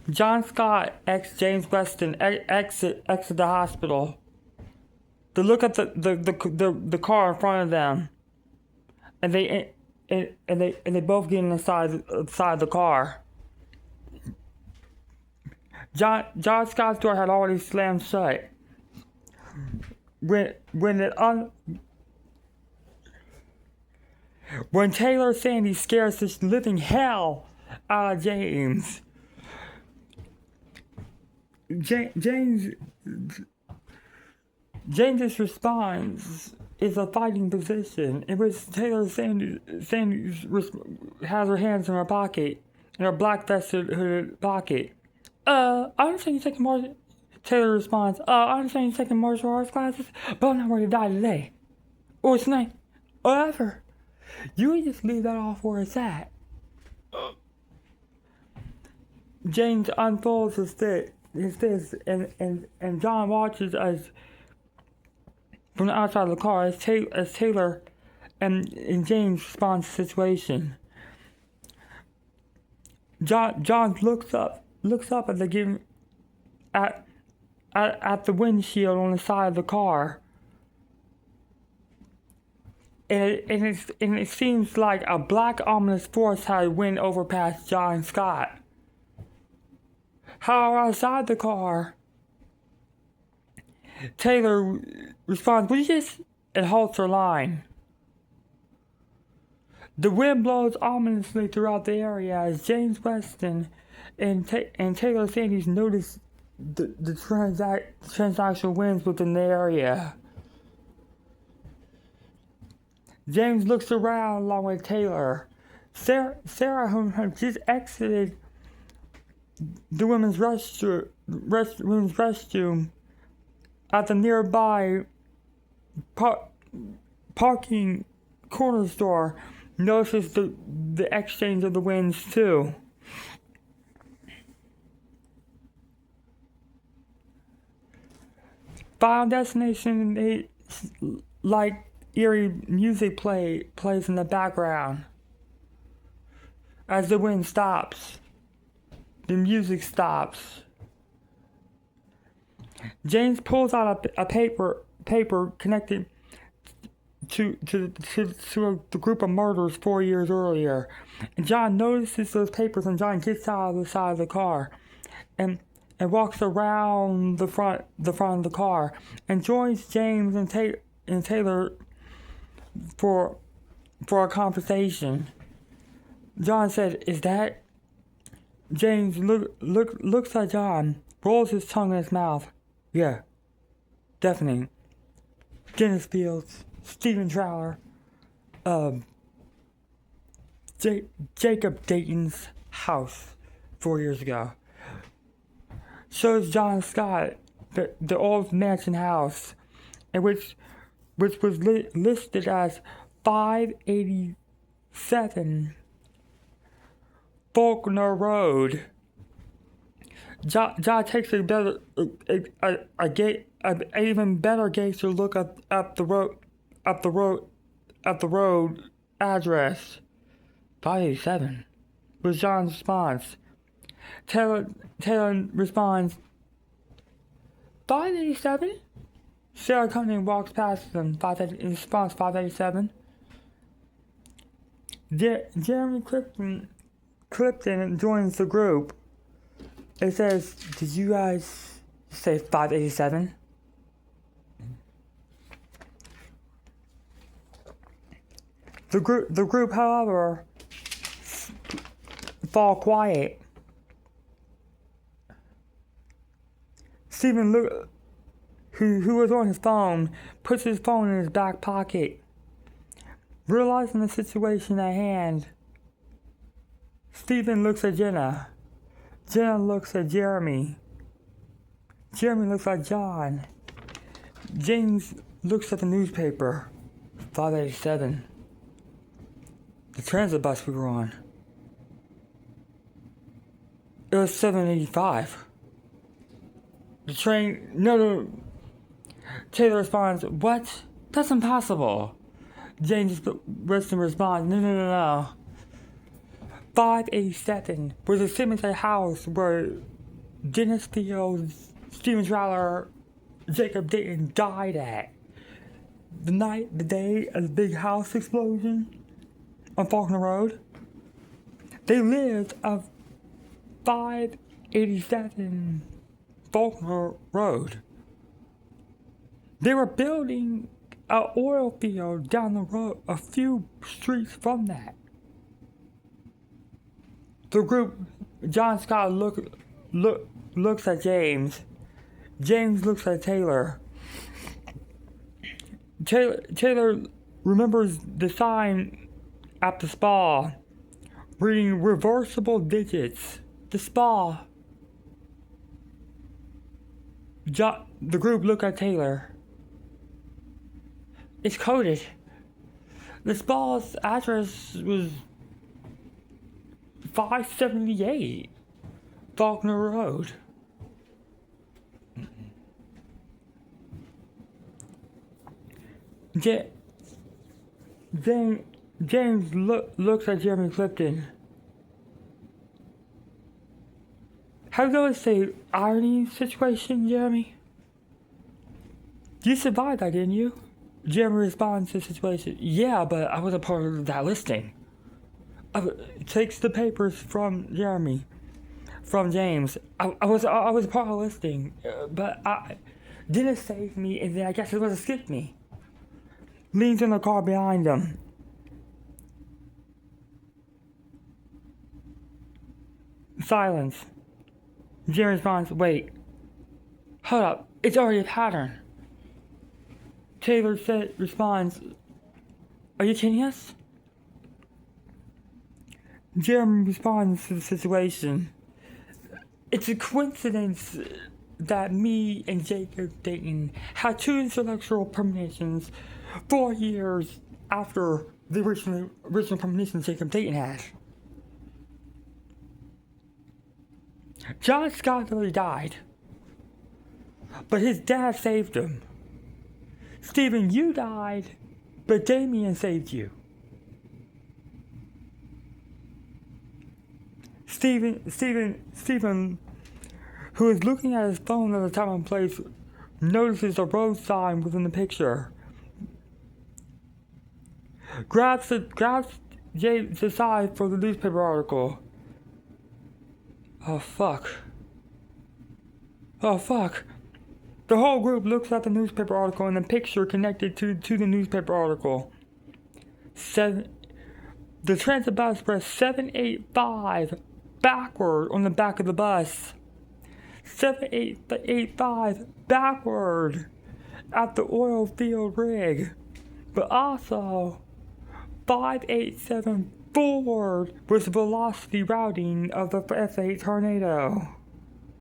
John Scott ex James Weston exit the hospital. They look at the car in front of them, and they both get inside the car. John Scott's door had already slammed shut. When Taylor Sandy scares the living hell out of James, James's response is a fighting position in which Taylor Sandy has her hands in her pocket, in her black vested pocket. I understand you're taking martial. Taylor responds, I understand you're taking martial arts classes, but I'm not ready to die today. Or tonight. Or ever. You would just leave that off where it's at. James unfolds his fist, and John watches as from the outside of the car as Taylor and James respond to the situation. John looks up at the windshield on the side of the car, and it seems like a black ominous force had wind over past John Scott. However, outside the car, Taylor responds, "Would you just..." and halts her line. The wind blows ominously throughout the area as James Weston and Taylor Sandys notice the transactional winds within the area. James looks around along with Taylor. Sarah, whom had just exited the women's restroom at the nearby parking corner store, notices the exchange of the winds too. Final Destination, like eerie music plays in the background. As the wind stops, the music stops. James pulls out a paper connected to the group of murders 4 years earlier. And John notices those papers, and John gets out of the side of the car and walks around the front of the car and joins James and Taylor for a conversation. John said, "Is that..." James looks at John, rolls his tongue in his mouth. "Yeah, definitely. Dennis Fields, Stephen Trower, Jacob Dayton's house 4 years ago." Shows John Scott the old mansion house, in which was listed as 587 Faulkner Road. John takes an even better gaze to look up the road address. 587 was John's response. Taylor responds, 587? Sarah Cunningham walks past them. In response, 587. Jeremy Clifton joins the group. It says, "Did you guys say 587? The group, however, fall quiet. Stephen, who was on his phone, puts his phone in his back pocket. Realizing the situation at hand, Stephen looks at Jenna. Jenna looks at Jeremy. Jeremy looks at John. James looks at the newspaper. 587. The transit bus we were on. It was 785. The train... No. Taylor responds, "What? That's impossible." James Weston responds, No. 587 was the cemetery house where Dennis Fields, Steven Traller, Jacob Dayton died at. The day of the big house explosion on Faulkner Road. They lived at 587 Faulkner Road. They were building an oil field down the road, a few streets from that. The group, John Scott looks at James. James looks at Taylor. Taylor remembers the sign at the spa, reading reversible digits. The spa. The group look at Taylor. It's coded. The spa's address was 578 Faulkner Road. James looks at Jeremy Clifton. Have you noticed the irony situation, Jeremy? You survived that, didn't you? Jeremy responds to the situation. Yeah, but I wasn't part of that listing. Takes the papers from Jeremy, from James. I was part of the listing, but I didn't save me, and then I guess it was to skip me. Leans in the car behind him. Silence. Jeremy responds, wait. Hold up, it's already a pattern. Taylor responds, are you kidding us? Jeremy responds to the situation. It's a coincidence that me and Jacob Dayton had two intellectual premonitions 4 years after the original premonition Jacob Dayton had. John Scott really died, but his dad saved him. Stephen, you died, but Damien saved you. Stephen, who is looking at his phone at the time and place, notices a road sign within the picture. Grabs James aside for the newspaper article. Oh fuck. The whole group looks at the newspaper article and the picture connected to the newspaper article. The transit bus press 785 backward on the back of the bus. 785 backward at the oil field rig. But also 587 forward with velocity routing of the F8 Tornado.